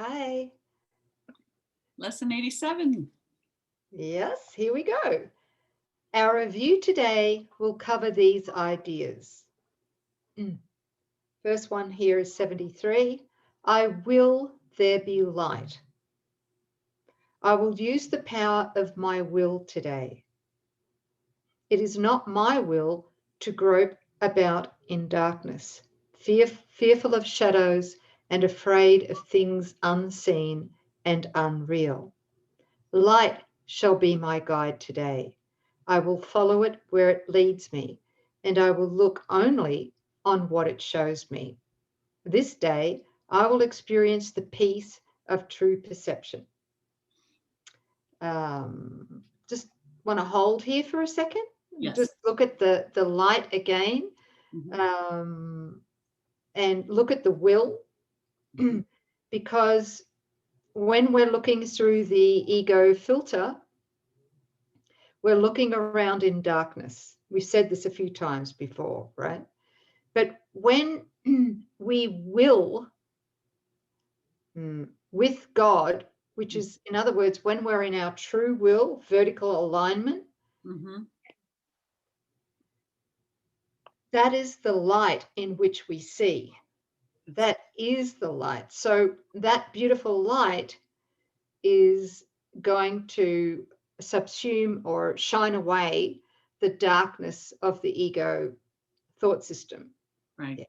Hi. Lesson 87. Yes, here we go. Our review today will cover these ideas. First one here is 73. I will there be light. I will use the power of my will today. It is not my will to grope about in darkness, fearful of shadows and afraid of things unseen and unreal. Light shall be my guide today. I will follow it where it leads me, and I will look only on what it shows me. This day, I will experience the peace of true perception. Just want to hold here for a second. Yes. Just look at the light again, Mm-hmm. and look at the will, because when we're looking through the ego filter, we're looking around in darkness. We've said this a few times before, right? But when we will with God, which is, in other words, when we're in our true will, vertical alignment, Mm-hmm. that is the light in which we see. That is the light. So that beautiful light is going to subsume or shine away the darkness of the ego thought system. Right. Yeah,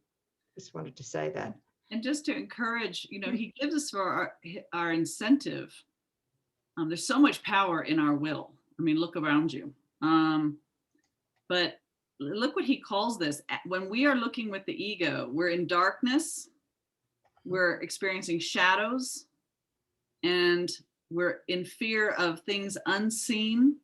just wanted to say that. And just to encourage, he gives us for our incentive. There's so much power in our will. I mean, look around you. But look what he calls this. When we are looking with the ego, we're in darkness, we're experiencing shadows, and we're in fear of things unseen,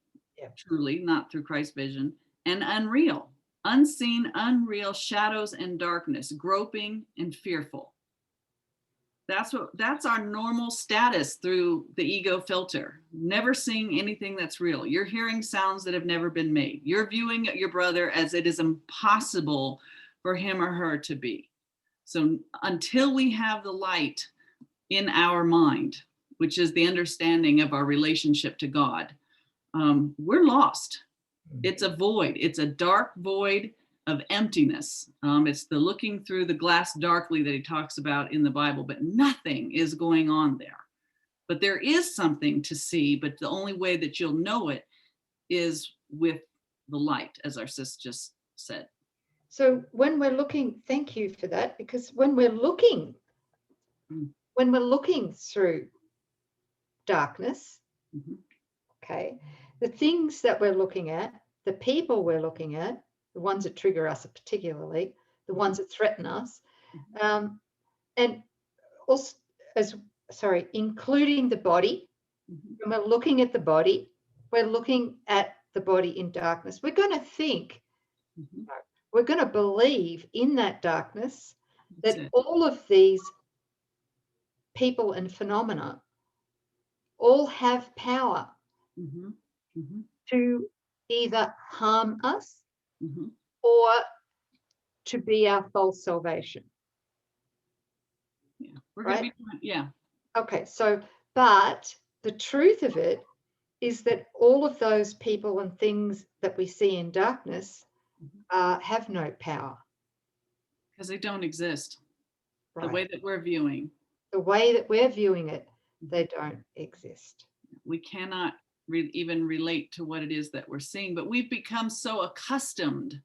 truly, not through Christ's vision, and unreal. Unseen, unreal shadows and darkness, groping and fearful. That's our normal status through the ego filter. Never seeing anything that's real. You're hearing sounds that have never been made. You're viewing your brother as it is impossible for him or her to be. So until we have the light in our mind, which is the understanding of our relationship to God, we're lost. It's a void. It's a dark void of emptiness. It's the looking through the glass darkly that he talks about in the Bible, but nothing is going on there. But there is something to see, but the only way that you'll know it is with the light, as our sis just said. So when we're looking, thank you for that, because when we're looking through darkness, okay, the things that we're looking at, the people we're looking at, the ones that trigger us particularly, the ones that threaten us, and also, including the body. When we're looking at the body, we're looking at the body in darkness. We're going to think, we're going to believe in that darkness that all of these people and phenomena all have power to either harm us or to be our false salvation. Yeah, we're right? going to be, yeah. Okay, so, but the truth of it is that all of those people and things that we see in darkness have no power. Because they don't exist. Right. The way that we're viewing. The way that we're viewing it, they don't exist. We cannot even relate to what it is that we're seeing, but we've become so accustomed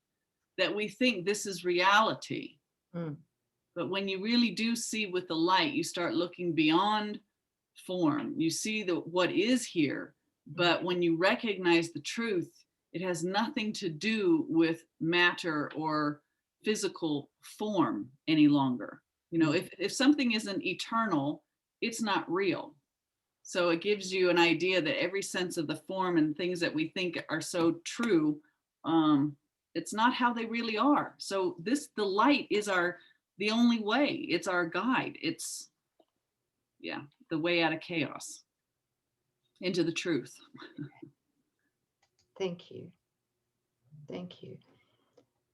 that we think this is reality. But when you really do see with the light, you start looking beyond form. You see what is here, but when you recognize the truth, it has nothing to do with matter or physical form any longer. If something isn't eternal, it's not real. So it gives you an idea that every sense of the form and things that we think are so true, it's not how they really are. So the light is the only way. It's our guide. It's, the way out of chaos into the truth. Thank you. Thank you.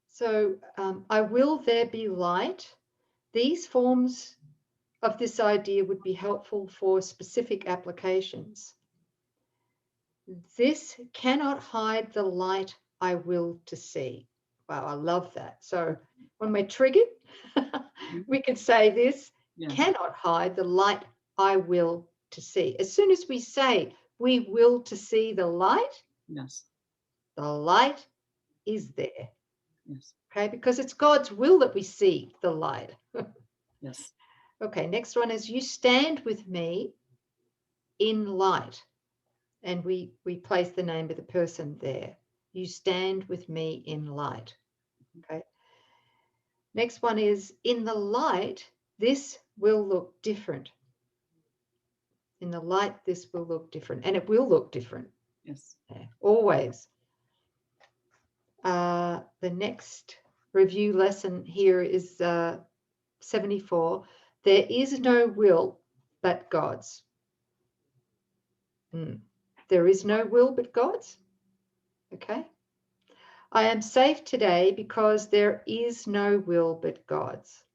So I will there be light. These forms of this idea would be helpful for specific applications. This cannot hide the light I will to see. Wow, I love that. So when we're triggered, we can say this cannot hide the light I will to see. As soon as we say we will to see the light, the light is there. Okay, because it's God's will that we see the light. Okay, next one is you stand with me in light. And we place the name of the person there. You stand with me in light. Okay. Next one is in the light, this will look different. In the light, this will look different. And it will look different. Always. The next review lesson here is 74. There is no will but God's. There is no will but God's. Okay. I am safe today because there is no will but God's.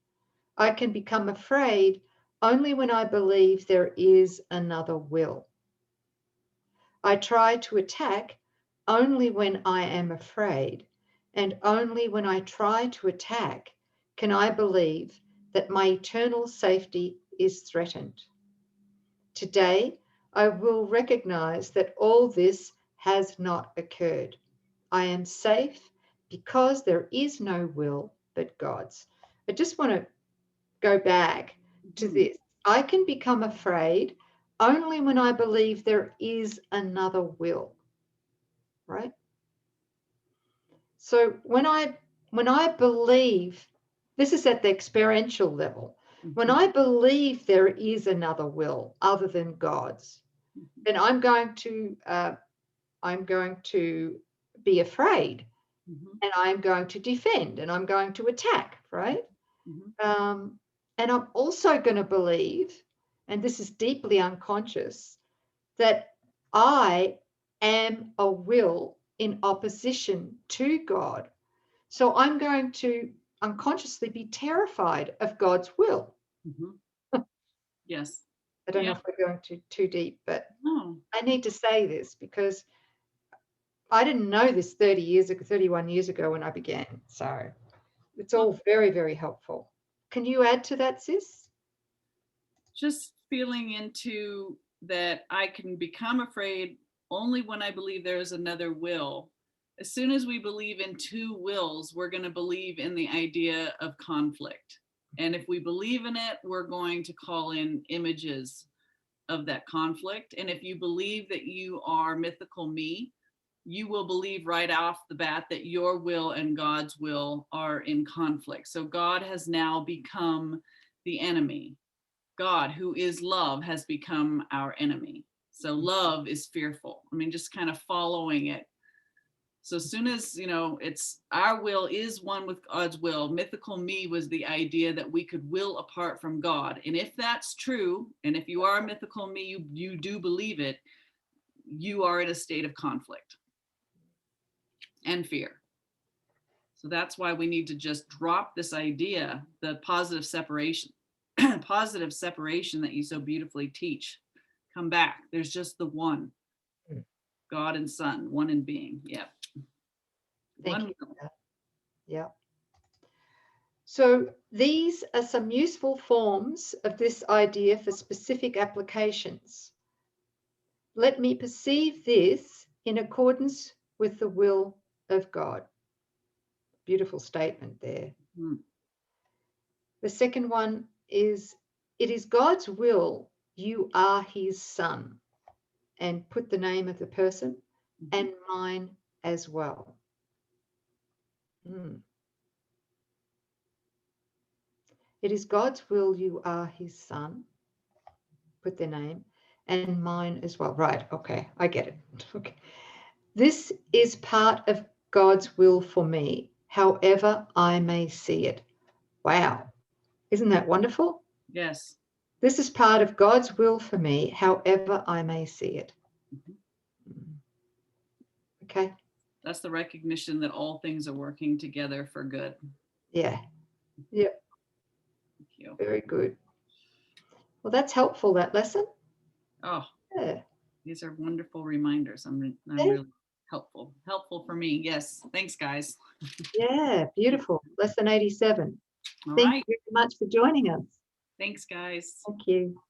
I can become afraid only when I believe there is another will. I try to attack only when I am afraid, and only when I try to attack can I believe that my eternal safety is threatened. Today, I will recognize that all this has not occurred. I am safe because there is no will but God's. I just want to go back to this. I can become afraid only when I believe there is another will, right? So when I believe, this is at the experiential level, when I believe there is another will other than God's, then I'm going to be afraid, and I'm going to defend, and I'm going to attack, right? And I'm also going to believe, and this is deeply unconscious, that I am a will in opposition to God. So I'm going to unconsciously be terrified of God's will. Yes. I don't know if we're going too deep, but I need to say this because I didn't know this 31 years ago when I began. So it's all very, very helpful. Can you add to that, sis? Just feeling into that I can become afraid only when I believe there is another will. As soon as we believe in two wills, we're going to believe in the idea of conflict. And if we believe in it, we're going to call in images of that conflict. And if you believe that you are mythical me, you will believe right off the bat that your will and God's will are in conflict. So God has now become the enemy. God, who is love, has become our enemy. So love is fearful. I mean, just kind of following it. So as soon as, it's our will is one with God's will, mythical me was the idea that we could will apart from God. And if that's true, and if you are a mythical me, you do believe it, you are in a state of conflict and fear. So that's why we need to just drop this idea, the positive separation that you so beautifully teach. Come back. There's just the one. God and Son, one in being. Yeah. Thank you. Yeah. So these are some useful forms of this idea for specific applications. Let me perceive this in accordance with the will of God. Beautiful statement there. The second one is, it is God's will you are his son, and put the name of the person and mine as well. It is God's will you are his son, put their name, and mine as well. Right, okay, I get it. Okay. This is part of God's will for me, however I may see it. Wow, isn't that wonderful? Yes. This is part of God's will for me, however I may see it. Okay. That's the recognition that all things are working together for good. Yeah. Yeah. Thank you. Very good. Well, that's helpful, that lesson. Oh, Yeah. these are wonderful reminders. I'm Yeah. really helpful for me. Yes. Thanks, guys. Yeah, beautiful. Lesson 87. All Thank right. you very much for joining us. Thanks, guys. Thank you.